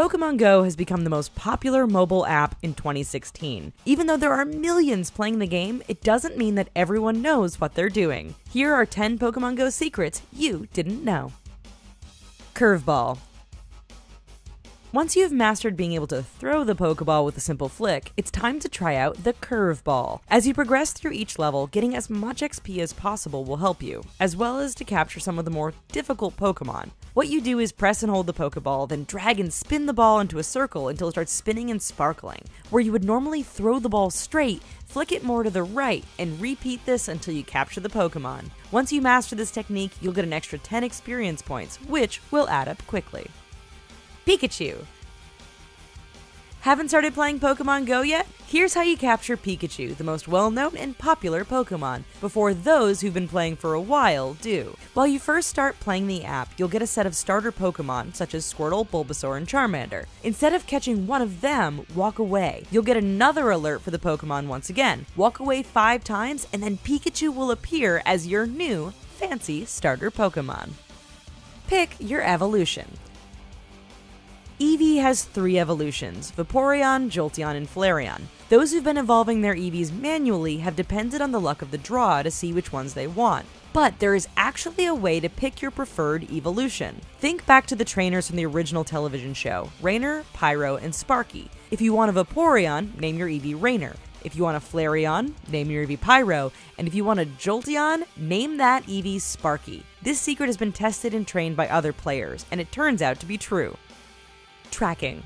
Pokemon Go has become the most popular mobile app in 2016. Even though there are millions playing the game, it doesn't mean that everyone knows what they're doing. Here are 10 Pokemon Go secrets you didn't know. Curveball. Once you've mastered being able to throw the Pokeball with a simple flick, it's time to try out the Curveball. As you progress through each level, getting as much XP as possible will help you, as well as to capture some of the more difficult Pokemon. What you do is press and hold the Pokeball, then drag and spin the ball into a circle until it starts spinning and sparkling. Where you would normally throw the ball straight, flick it more to the right, and repeat this until you capture the Pokemon. Once you master this technique, you'll get an extra 10 experience points, which will add up quickly. Pikachu. Haven't started playing Pokemon Go yet? Here's how you capture Pikachu, the most well-known and popular Pokemon, before those who've been playing for a while do. While you first start playing the app, you'll get a set of starter Pokemon such as Squirtle, Bulbasaur, and Charmander. Instead of catching one of them, walk away. You'll get another alert for the Pokemon once again. Walk away 5 times, and then Pikachu will appear as your new, fancy starter Pokemon. Pick your evolution. Eevee has 3 evolutions: Vaporeon, Jolteon, and Flareon. Those who've been evolving their Eevees manually have depended on the luck of the draw to see which ones they want. But there is actually a way to pick your preferred evolution. Think back to the trainers from the original television show: Rainer, Pyro, and Sparky. If you want a Vaporeon, name your Eevee Rainer. If you want a Flareon, name your Eevee Pyro. And if you want a Jolteon, name that Eevee Sparky. This secret has been tested and trained by other players, and it turns out to be true. Tracking.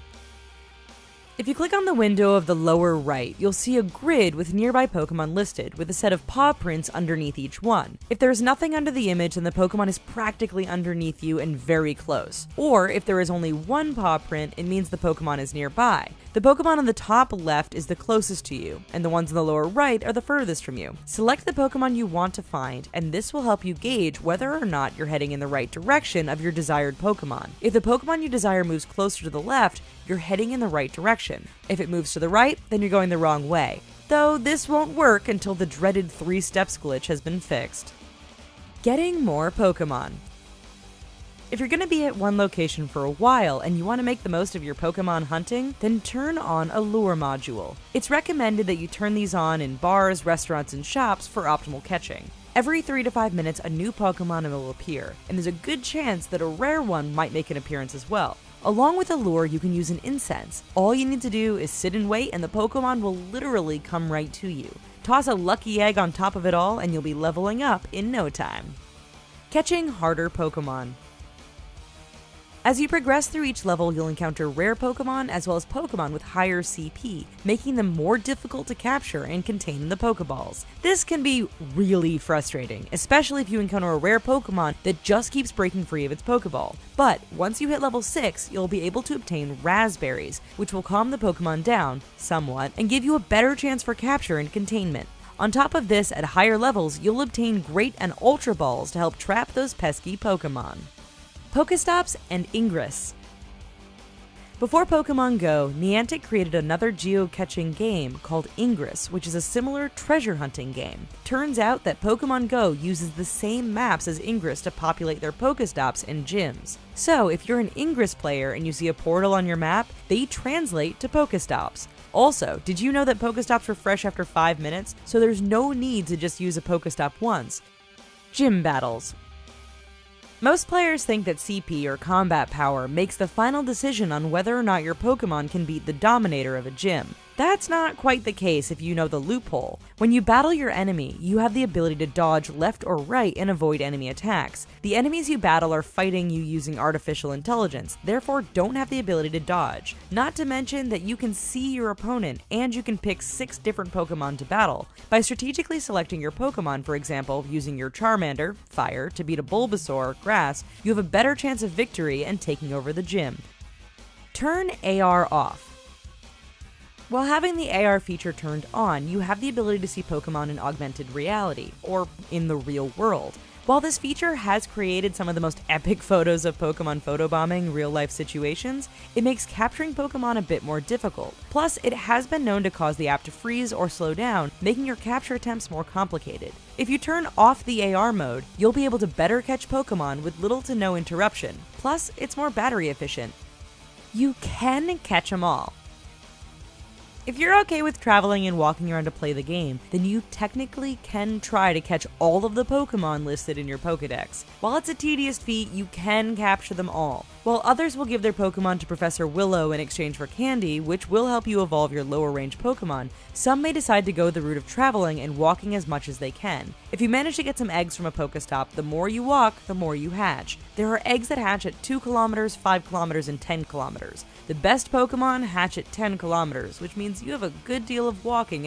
If you click on the window of the lower right, you'll see a grid with nearby Pokemon listed, with a set of paw prints underneath each one. If there is nothing under the image, then the Pokemon is practically underneath you and very close. Or if there is only one paw print, it means the Pokemon is nearby. The Pokemon on the top left is the closest to you, and the ones on the lower right are the furthest from you. Select the Pokemon you want to find, and this will help you gauge whether or not you're heading in the right direction of your desired Pokemon. If the Pokemon you desire moves closer to the left, you're heading in the right direction. If it moves to the right, then you're going the wrong way. Though this won't work until the dreaded 3 steps glitch has been fixed. Getting more Pokemon. If you're going to be at one location for a while and you want to make the most of your Pokemon hunting, then turn on a lure module. It's recommended that you turn these on in bars, restaurants, and shops for optimal catching. Every 3 to 5 minutes, a new Pokemon will appear, and there's a good chance that a rare one might make an appearance as well. Along with a lure, you can use an incense. All you need to do is sit and wait, and the Pokemon will literally come right to you. Toss a lucky egg on top of it all, and you'll be leveling up in no time. Catching harder Pokemon. As you progress through each level, you'll encounter rare Pokemon as well as Pokemon with higher CP, making them more difficult to capture and contain in the Pokeballs. This can be really frustrating, especially if you encounter a rare Pokemon that just keeps breaking free of its Pokeball. But once you hit level 6, you'll be able to obtain Raspberries, which will calm the Pokemon down somewhat and give you a better chance for capture and containment. On top of this, at higher levels, you'll obtain Great and Ultra Balls to help trap those pesky Pokemon. Pokestops and Ingress. Before Pokemon Go, Niantic created another geocaching game called Ingress, which is a similar treasure hunting game. Turns out that Pokemon Go uses the same maps as Ingress to populate their Pokestops and gyms. So if you're an Ingress player and you see a portal on your map, they translate to Pokestops. Also, did you know that Pokestops refresh after 5 minutes, so there's no need to just use a Pokestop once? Gym battles. Most players think that CP or combat power makes the final decision on whether or not your Pokemon can beat the Dominator of a gym. That's not quite the case if you know the loophole. When you battle your enemy, you have the ability to dodge left or right and avoid enemy attacks. The enemies you battle are fighting you using artificial intelligence, therefore don't have the ability to dodge. Not to mention that you can see your opponent and you can pick 6 different Pokemon to battle. By strategically selecting your Pokemon, for example, using your Charmander, Fire, to beat a Bulbasaur, Grass, you have a better chance of victory and taking over the gym. Turn AR off. While having the AR feature turned on, you have the ability to see Pokemon in augmented reality, or in the real world. While this feature has created some of the most epic photos of Pokemon photobombing real-life situations, it makes capturing Pokemon a bit more difficult. Plus, it has been known to cause the app to freeze or slow down, making your capture attempts more complicated. If you turn off the AR mode, you'll be able to better catch Pokemon with little to no interruption. Plus, it's more battery efficient. you can catch them all. If you're okay with traveling and walking around to play the game, then you technically can try to catch all of the Pokemon listed in your Pokedex. While it's a tedious feat, you can capture them all. While others will give their Pokemon to Professor Willow in exchange for candy, which will help you evolve your lower range Pokemon, some may decide to go the route of traveling and walking as much as they can. If you manage to get some eggs from a Pokestop, the more you walk, the more you hatch. There are eggs that hatch at 2 kilometers, 5 kilometers, and 10 kilometers. The best Pokemon hatch at 10 kilometers, which means you have a good deal of walking